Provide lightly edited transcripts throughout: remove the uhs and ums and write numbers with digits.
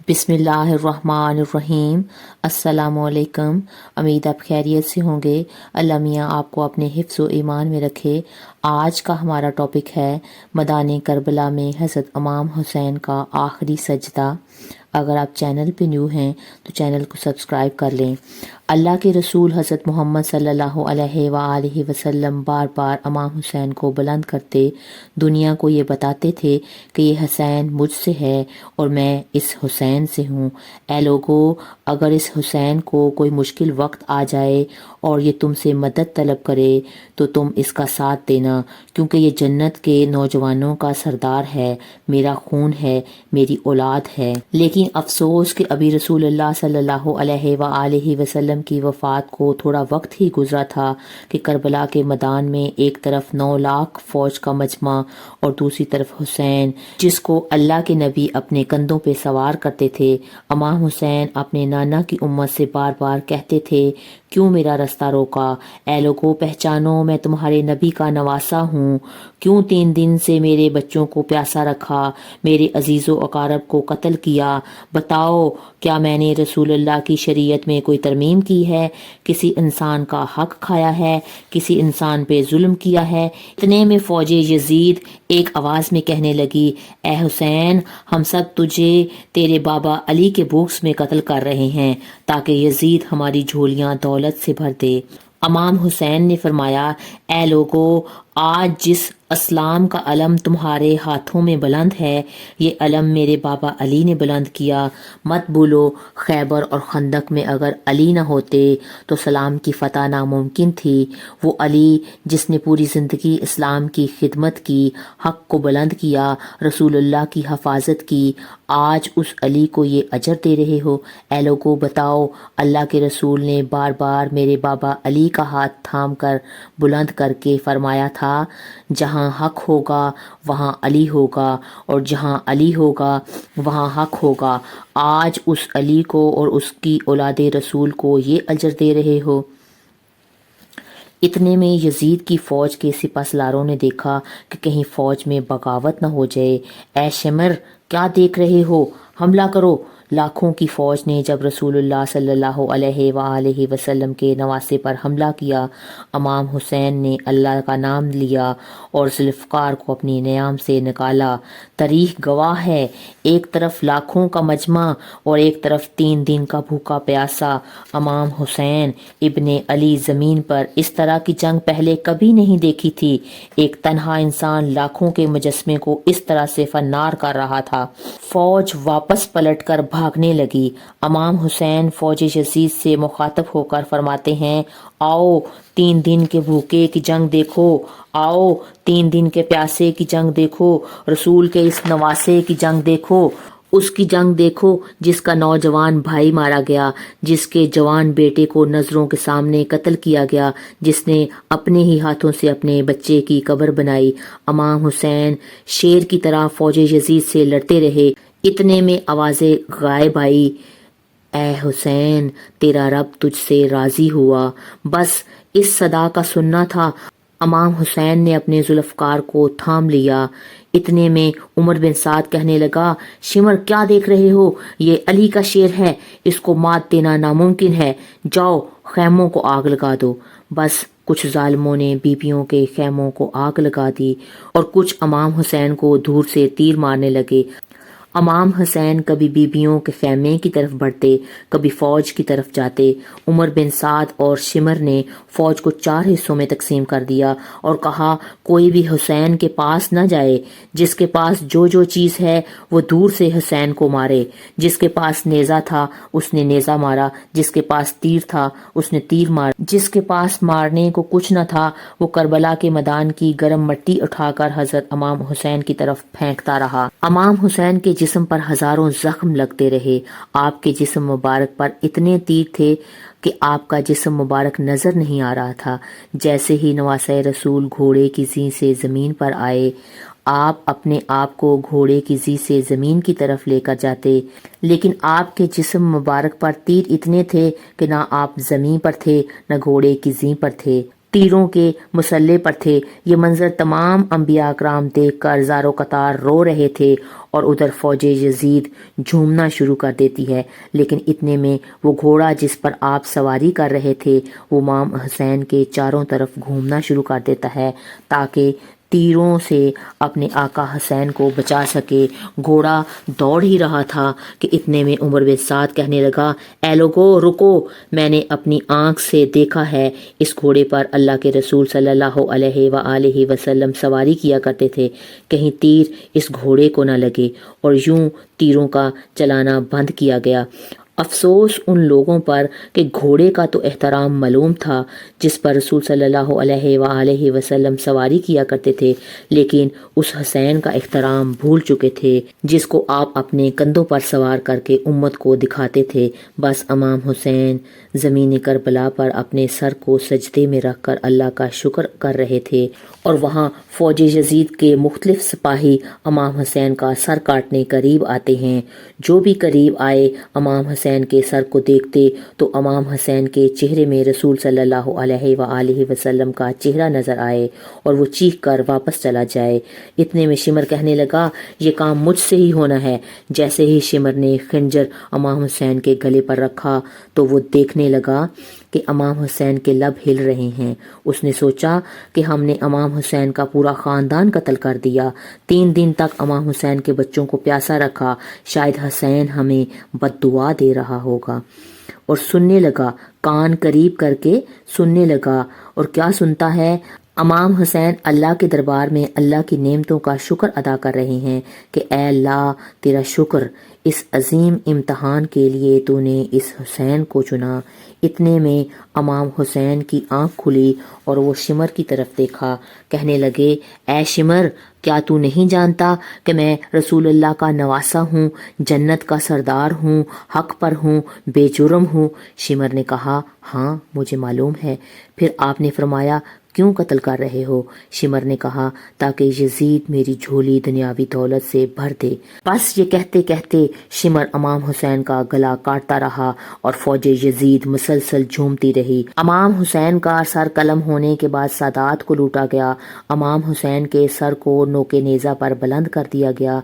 بسم اللہ الرحمن الرحیم۔ السلام علیکم۔ امید آپ خیریت سے ہوں گے۔ اللہ میاں آپ کو اپنے حفظ و ایمان میں رکھے۔ آج کا ہمارا ٹاپک ہے میدان کربلا میں حضرت امام حسین کا آخری سجدہ۔ اگر آپ چینل پہ نیو ہیں تو چینل کو سبسکرائب کر لیں۔ اللہ کے رسول حضرت محمد صلی اللہ علیہ وآلہ وسلم بار بار امام حسین کو بلند کرتے دنیا کو یہ بتاتے تھے کہ یہ حسین مجھ سے ہے اور میں اس حسین سے ہوں۔ اے لوگو، اگر اس حسین کو کوئی مشکل وقت آ جائے اور یہ تم سے مدد طلب کرے تو تم اس کا ساتھ دینا، کیونکہ یہ جنت کے نوجوانوں کا سردار ہے، میرا خون ہے، میری اولاد ہے۔ لیکن افسوس کہ ابھی رسول اللہ صلی اللہ علیہ وآلہ وسلم کی وفات کو تھوڑا وقت ہی گزرا تھا کہ کربلا کے میدان میں ایک طرف 9 لاکھ فوج کا مجمع اور دوسری طرف حسین، جس کو اللہ کے نبی اپنے کندھوں پہ سوار کرتے تھے۔ امام حسین اپنے نانا کی امت سے بار بار کہتے تھے، کیوں میرا رستہ روکا؟ اے لوگو، پہچانو میں تمہارے نبی کا نواسا ہوں۔ کیوں 3 دن سے میرے بچوں کو پیاسا رکھا، میرے عزیز و اقارب کو قتل کیا؟ بتاؤ، کیا میں نے رسول اللہ کی شریعت میں کوئی ترمیم کی ہے؟ کسی انسان کا حق کھایا ہے؟ کسی انسان پہ ظلم کیا ہے؟ اتنے میں فوج یزید ایک آواز میں کہنے لگی، اے حسین، ہم سب تجھے تیرے بابا علی کے بوکس میں قتل کر رہے ہیں تاکہ یزید ہماری جھولیاں دولت سے بھر دے۔ امام حسین نے فرمایا، اے لوگو، آج جس اسلام کا علم تمہارے ہاتھوں میں بلند ہے، یہ علم میرے بابا علی نے بلند کیا۔ مت بھولو، خیبر اور خندق میں اگر علی نہ ہوتے تو اسلام کی فتح ناممکن تھی۔ وہ علی جس نے پوری زندگی اسلام کی خدمت کی، حق کو بلند کیا، رسول اللہ کی حفاظت کی، آج اس علی کو یہ اجر دے رہے ہو۔ اے لوگو، بتاؤ، اللہ کے رسول نے بار بار میرے بابا علی کا ہاتھ تھام کر بلند کر کے فرمایا تھا، جہاں حق ہوگا وہاں علی ہوگا، اور جہاں علی ہوگا وہاں حق ہوگا۔ آج اس علی کو اور اس کی اولاد رسول کو یہ اجر دے رہے ہو۔ اتنے میں یزید کی فوج کے سپہ سالاروں نے دیکھا کہ کہیں فوج میں بغاوت نہ ہو جائے۔ اے شمر، کیا دیکھ رہے ہو؟ حملہ کرو۔ لاکھوں کی فوج نے جب رسول اللہ صلی اللہ علیہ وآلہ وسلم کے نواسے پر حملہ کیا، امام حسین نے اللہ کا نام لیا اور ذوالفقار کو اپنی نیام سے نکالا۔ تاریخ گواہ ہے، ایک طرف لاکھوں کا مجمع اور ایک طرف 3 دن کا بھوکا پیاسا امام حسین ابن علی زمین پر۔ اس طرح کی جنگ پہلے کبھی نہیں دیکھی تھی۔ ایک تنہا انسان لاکھوں کے مجسمے کو اس طرح سے فنار کر رہا تھا۔ فوج واپس پلٹ کر بھاگنے لگی۔ امام حسین فوج یزید سے مخاطب ہو کر فرماتے ہیں، آؤ 3 دن کے بھوکے کی جنگ دیکھو، آؤ 3 دن کے پیاسے کی جنگ دیکھو، رسول کے اس نواسے کی جنگ دیکھو، اس کی جنگ دیکھو جس کا نوجوان بھائی مارا گیا، جس کے جوان بیٹے کو نظروں کے سامنے قتل کیا گیا، جس نے اپنے ہی ہاتھوں سے اپنے بچے کی قبر بنائی۔ امام حسین شیر کی طرح فوج یزید سے لڑتے رہے۔ اتنے میں آوازیں غائب آئی، اے حسین، تیرا رب تجھ سے راضی ہوا۔ بس اس صدا کا سننا تھا۔ امام حسین نے اپنے ذوالفقار کو تھام لیا۔ اتنے میں عمر بن سعد کہنے لگا، شمر، کیا دیکھ رہے ہو؟ یہ علی کا شیر ہے، اس کو مات دینا ناممکن ہے، جاؤ خیموں کو آگ لگا دو۔ بس کچھ ظالموں نے بیبیوں کے خیموں کو آگ لگا دی اور کچھ امام حسین کو دور سے تیر مارنے لگے۔ امام حسین کبھی بیبیوں کے خیمے کی طرف بڑھتے، کبھی فوج کی طرف جاتے۔ عمر بن سعد اور شمر نے فوج کو 4 حصوں میں تقسیم کر دیا اور کہا، کوئی بھی حسین کے پاس نہ جائے، جس کے پاس جو چیز ہے وہ دور سے حسین کو مارے۔ جس کے پاس نیزہ تھا اس نے نیزہ مارا، جس کے پاس تیر تھا اس نے تیر مارا، جس کے پاس مارنے کو کچھ نہ تھا وہ کربلا کے میدان کی گرم مٹی اٹھا کر حضرت امام حسین کی طرف پھینکتا رہا۔ امام حسین کے جسم پر ہزاروں زخم لگتے رہے۔ آپ کے جسم مبارک پر اتنے تیر تھے کہ آپ کا جسم مبارک نظر نہیں آ رہا تھا۔ جیسے ہی نواسہ رسول گھوڑے کی زین سے زمین پر آئے، آپ اپنے آپ کو گھوڑے کی زین سے زمین کی طرف لے کر جاتے، لیکن آپ کے جسم مبارک پر تیر اتنے تھے کہ نہ آپ زمین پر تھے نہ گھوڑے کی زین پر تھے۔ تیروں کے مسلح پر تھے۔ یہ منظر تمام انبیاء کرام دیکھ کر زارو قطار رو رہے تھے اور ادھر فوج یزید جھومنا شروع کر دیتی ہے، لیکن اتنے میں وہ گھوڑا جس پر آپ سواری کر رہے تھے وہ امام حسین کے چاروں طرف گھومنا شروع کر دیتا ہے تاکہ تیروں سے اپنے آقا حسین کو بچا سکے۔ گھوڑا دوڑ ہی رہا تھا کہ اتنے میں عمر بن سعد کہنے لگا، اے لوگو رکو، میں نے اپنی آنکھ سے دیکھا ہے اس گھوڑے پر اللہ کے رسول صلی اللہ علیہ وآلہ وسلم سواری کیا کرتے تھے، کہیں تیر اس گھوڑے کو نہ لگے، اور یوں تیروں کا چلانا بند کیا گیا۔ افسوس ان لوگوں پر کہ گھوڑے کا تو احترام معلوم تھا جس پر رسول صلی اللہ علیہ وآلہ وسلم سواری کیا کرتے تھے، لیکن اس حسین کا احترام بھول چکے تھے جس کو آپ اپنے کندھوں پر سوار کر کے امت کو دکھاتے تھے۔ بس امام حسین زمین کربلا پر اپنے سر کو سجدے میں رکھ کر اللہ کا شکر کر رہے تھے، اور وہاں فوج یزید کے مختلف سپاہی امام حسین کا سر کاٹنے قریب آتے ہیں۔ جو بھی قریب آئے امام حسین کے سر کو دیکھتے تو امام حسین کے چہرے میں رسول صلی اللہ علیہ وآلہ وسلم کا چہرہ نظر آئے اور وہ چیخ کر واپس چلا جائے۔ اتنے میں شمر کہنے لگا، یہ کام مجھ سے ہی ہونا ہے۔ جیسے ہی شمر نے خنجر امام حسین کے گلے پر رکھا تو وہ دیکھنے لگا کہ امام حسین کے لب ہل رہے ہیں۔ اس نے سوچا کہ ہم نے امام حسین کا پورا خاندان قتل کر دیا۔ 3 دن تک امام حسین کے بچوں کو پیاسا رکھا، شاید حسین ہمیں بد دعا دے رہا ہوگا۔ اور سننے لگا، کان قریب کر کے سننے لگا، اور کیا سنتا ہے؟ امام حسین اللہ کے دربار میں اللہ کی نعمتوں کا شکر ادا کر رہے ہیں کہ اے اللہ تیرا شکر، اس عظیم امتحان کے لیے تو نے اس حسین کو چنا۔ اتنے میں امام حسین کی آنکھ کھلی اور وہ شمر کی طرف دیکھا، کہنے لگے، اے شمر، کیا تو نہیں جانتا کہ میں رسول اللہ کا نواسا ہوں، جنت کا سردار ہوں، حق پر ہوں، بے جرم ہوں؟ شمر نے کہا، ہاں مجھے معلوم ہے۔ پھر آپ نے فرمایا، کیوں قتل کر رہے ہو؟ شمر نے کہا، تاکہ یزید میری جھولی دنیاوی دولت سے بھر دے۔ بس یہ کہتے کہتے شمر امام حسین کا گلا کاٹتا رہا اور فوج یزید مسلسل جھومتی رہی۔ امام حسین کا سر قلم ہونے کے بعد سادات کو لوٹا گیا۔ امام حسین کے سر کو نوکے نیزہ پر بلند کر دیا گیا۔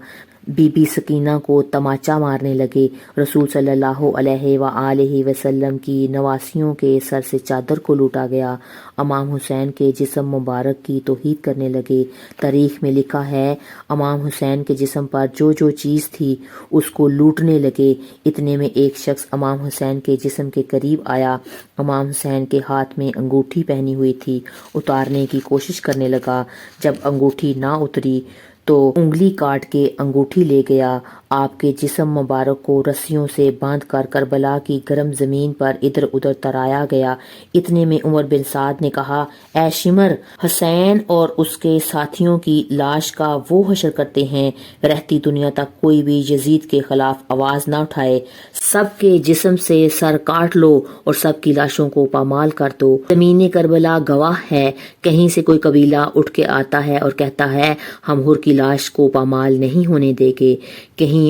بی بی سکینہ کو تماچا مارنے لگے۔ رسول صلی اللہ علیہ وآلہ وسلم کی نواسیوں کے سر سے چادر کو لوٹا گیا۔ امام حسین کے جسم مبارک کی توہین کرنے لگے۔ تاریخ میں لکھا ہے، امام حسین کے جسم پر جو چیز تھی اس کو لوٹنے لگے۔ اتنے میں ایک شخص امام حسین کے جسم کے قریب آیا۔ امام حسین کے ہاتھ میں انگوٹھی پہنی ہوئی تھی، اتارنے کی کوشش کرنے لگا۔ جب انگوٹھی نہ اتری تو انگلی کاٹ کے انگوٹھی لے گیا۔ آپ کے جسم مبارک کو رسیوں سے باندھ کر کربلا کی گرم زمین پر ادھر ادھر ترایا گیا۔ اتنے میں عمر بن سعد نے کہا، اے شمر، حسین اور اس کے ساتھیوں کی لاش کا وہ حشر کرتے ہیں، رہتی دنیا تک کوئی بھی یزید کے خلاف آواز نہ اٹھائے۔ سب کے جسم سے سر کاٹ لو اور سب کی لاشوں کو پامال کر دو۔ زمین کربلا گواہ ہے، کہیں سے کوئی قبیلہ اٹھ کے آتا ہے اور کہتا ہے ہم حر کی لاش کو پامال نہیں ہونے دیں گے، کہیں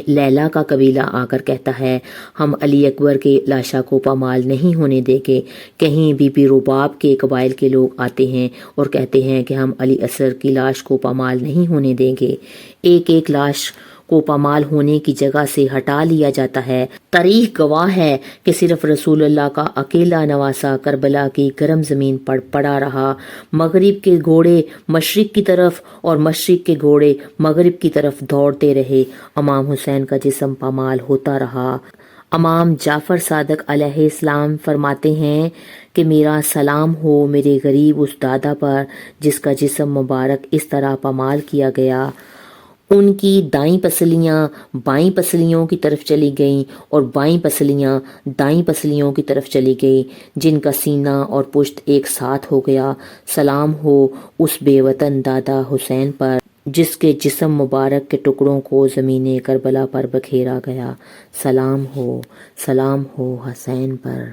لیلا کا قبیلہ آ کر کہتا ہے ہم علی اکبر کے لاشا کو پامال نہیں ہونے دیں گے، کہیں بی بی رباب کے قبائل کے لوگ آتے ہیں اور کہتے ہیں کہ ہم علی اصغر کی لاش کو پامال نہیں ہونے دیں گے۔ ایک ایک لاش کو پامال ہونے کی جگہ سے ہٹا لیا جاتا ہے۔ تاریخ گواہ ہے کہ صرف رسول اللہ کا اکیلا نواسا کربلا کی گرم زمین پر پڑا رہا۔ مغرب کے گھوڑے مشرق کی طرف اور مشرق کے گھوڑے مغرب کی طرف دوڑتے رہے۔ امام حسین کا جسم پامال ہوتا رہا۔ امام جعفر صادق علیہ السلام فرماتے ہیں کہ میرا سلام ہو میرے غریب اس دادا پر جس کا جسم مبارک اس طرح پامال کیا گیا۔ ان کی دائیں پسلیاں بائیں پسلیوں کی طرف چلی گئیں اور بائیں پسلیاں دائیں پسلیوں کی طرف چلی گئیں، جن کا سینہ اور پشت ایک ساتھ ہو گیا۔ سلام ہو اس بے وطن دادا حسین پر جس کے جسم مبارک کے ٹکڑوں کو زمین کربلا پر بکھیرا گیا۔ سلام ہو حسین پر۔